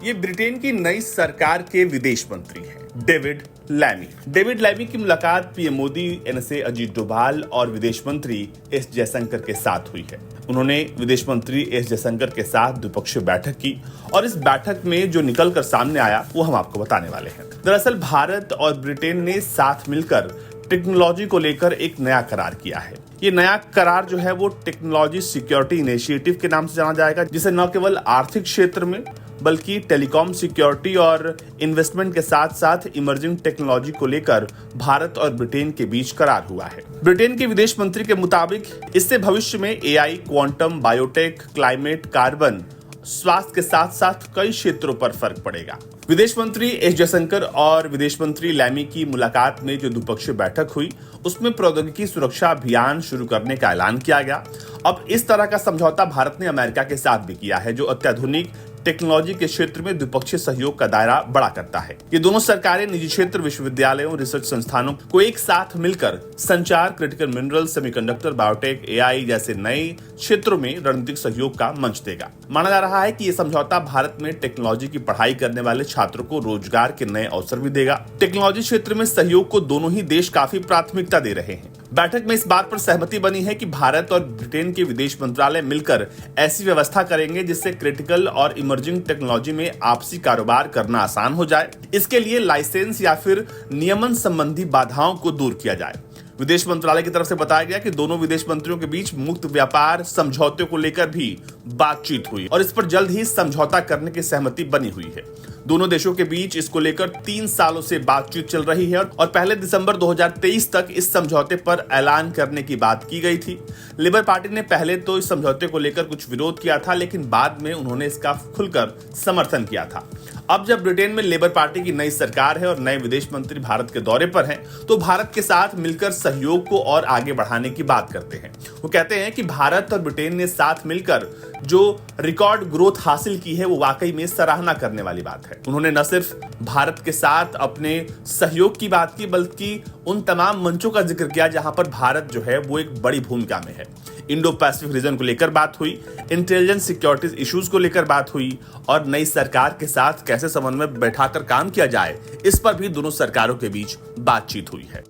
ये ब्रिटेन की नई सरकार के विदेश मंत्री हैं डेविड लैमी। डेविड लैमी की मुलाकात पीएम मोदी, एनएसए अजीत डोभाल और विदेश मंत्री एस जयशंकर के साथ हुई है। उन्होंने विदेश मंत्री एस जयशंकर के साथ द्विपक्षीय बैठक की और इस बैठक में जो निकल कर सामने आया वो हम आपको बताने वाले हैं। दरअसल भारत और ब्रिटेन ने साथ मिलकर टेक्नोलॉजी को लेकर एक नया करार किया है। ये नया करार जो है वो टेक्नोलॉजी सिक्योरिटी इनिशिएटिव के नाम से जाना जाएगा, जिसे न केवल आर्थिक क्षेत्र में बल्कि टेलीकॉम सिक्योरिटी और इन्वेस्टमेंट के साथ साथ इमर्जिंग टेक्नोलॉजी को लेकर भारत और ब्रिटेन के बीच करार हुआ है। ब्रिटेन के विदेश मंत्री के मुताबिक इससे भविष्य में AI, quantum, biotech, climate, carbon, स्वास्थ्य के साथ साथ कई क्षेत्रों पर फर्क पड़ेगा। विदेश मंत्री एस जयशंकर और विदेश मंत्री लैमी की मुलाकात में जो द्विपक्षीय बैठक हुई उसमें प्रौद्योगिकी सुरक्षा अभियान शुरू करने का ऐलान किया गया। अब इस तरह का समझौता भारत ने अमेरिका के साथ भी किया है, जो अत्याधुनिक टेक्नोलॉजी के क्षेत्र में द्विपक्षीय सहयोग का दायरा बड़ा करता है। ये दोनों सरकारें निजी क्षेत्र, विश्वविद्यालयों, रिसर्च संस्थानों को एक साथ मिलकर संचार, critical mineral, semiconductor, biotech, AI जैसे नए क्षेत्रों में रणनीतिक सहयोग का मंच देगा। माना जा रहा है कि ये समझौता भारत में टेक्नोलॉजी की पढ़ाई करने वाले छात्रों को रोजगार के नए अवसर भी देगा। टेक्नोलॉजी क्षेत्र में सहयोग को दोनों ही देश काफी प्राथमिकता दे रहे हैं। बैठक में इस बात पर सहमति बनी है कि भारत और ब्रिटेन के विदेश मंत्रालय मिलकर ऐसी व्यवस्था करेंगे जिससे क्रिटिकल और इमर्जिंग टेक्नोलॉजी में आपसी कारोबार करना आसान हो जाए। इसके लिए लाइसेंस या फिर नियमन संबंधी बाधाओं को दूर किया जाए। विदेश मंत्रालय की तरफ से बताया गया कि दोनों विदेश मंत्रियों के बीच मुक्त व्यापार समझौते को लेकर भी बातचीत हुई और इस पर जल्द ही समझौता करने की सहमति बनी हुई है। दोनों देशों के बीच इसको लेकर 3 सालों से बातचीत चल रही है और पहले दिसंबर 2023 तक इस समझौते पर ऐलान करने की बात की गई थी। लेबर पार्टी ने पहले तो इस समझौते को लेकर कुछ विरोध किया था, लेकिन बाद में उन्होंने इसका खुलकर समर्थन किया था। अब जब ब्रिटेन में लेबर पार्टी की नई सरकार है और नए विदेश मंत्री भारत के दौरे पर हैं, तो भारत के साथ मिलकर सहयोग को और आगे बढ़ाने की बात करते हैं। वो कहते हैं कि भारत और ब्रिटेन ने साथ मिलकर जो रिकॉर्ड ग्रोथ हासिल की है वो वाकई में सराहना करने वाली बात है। उन्होंने न सिर्फ भारत के साथ अपने सहयोग की बात की बल्कि उन तमाम मंचों का जिक्र किया जहां पर भारत जो है वो एक बड़ी भूमिका में है। इंडो पैसिफिक रीजन को लेकर बात हुई, इंटेलिजेंस सिक्योरिटी इश्यूज को लेकर बात हुई और नई सरकार के साथ कैसे समन्वय बैठाकर काम किया जाए, इस पर भी दोनों सरकारों के बीच बातचीत हुई है।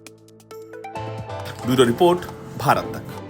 ब्यूरो रिपोर्ट, भारत तक।